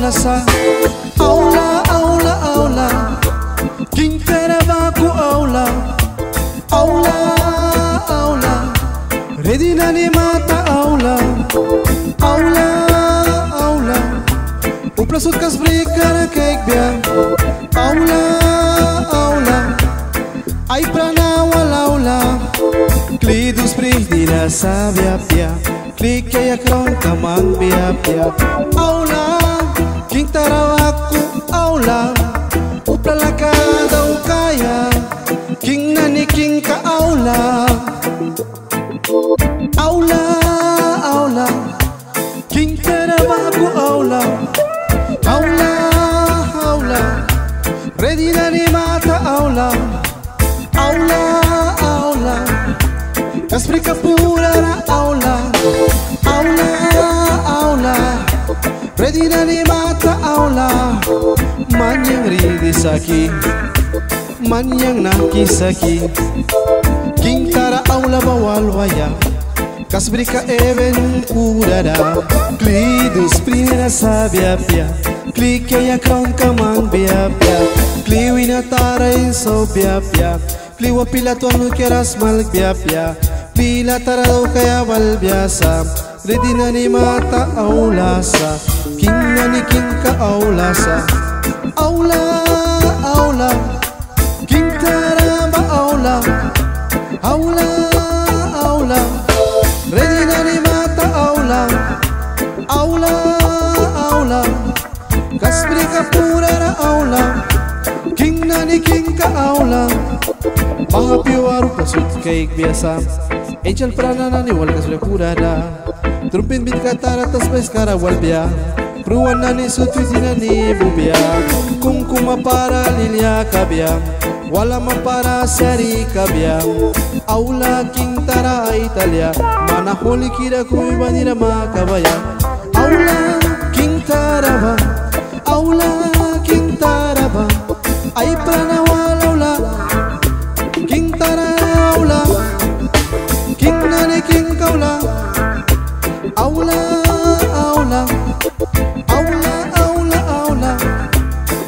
aula sa aula aula aula King Terabaku aula aula aula Ready na ni mata aula aula aula Uplasot kas brika na cake biya aula aula Ay prana walaula Klidus prihila sa biya Klik kaya kron kamang biya aula King Terabaku aula Uplalaka daw kaya King nani king ka aula aula aula King Terabaku aula aula aula Ready na ni mata aula aula aula Kasprika pura na aula aula aula Ready na ni mata aula Manyang ridisaki Manyang nakisaki King Tara aula bawal waya Kasbrika even kurada Klidus primera sabia pia Klik kaya kron kamang bia pia Kliwina tara inso bia pia Kliwa pila tuan keras mal bia pia Pila tara daw kaya wal biasa Ready na ni mata aula sa King na ni king ka aula sa aula aula King Teraba aula aula aula Ready na ni mata aula aula aula Kasbrika pura na aula King na ni king ka aula Mga piwaru pasut kaik biasa Angel prana na ni wal kasbri pura da Trumpin bit katara tas pes kara wal biya Pruwan na ni sututi na ni bubia Kung kuma para lilia kabia Wala man para sari kabia Aula King Tara Italia Mana holi kira kui banira makabaya Aula King Taraba aula King Taraba Ay prana walaula King Tara aula King nani king kaula aula aula aula aula aula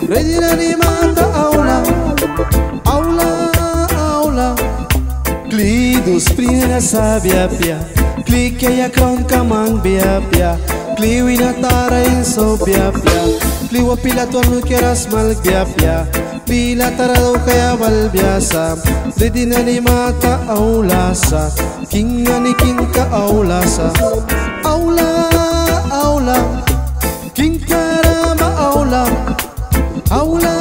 Ready na ni mata aula aula aula Klidus primera sabia pia Klik kaya kron kamang bia pia Kliwina tara inso bia pia Kliwa pila tuan keras mal bia pia Pila tara daw kaya wal biasa Ready na ni mata aula sa King na ni king ka aula sa aula aula King Teraba aula aula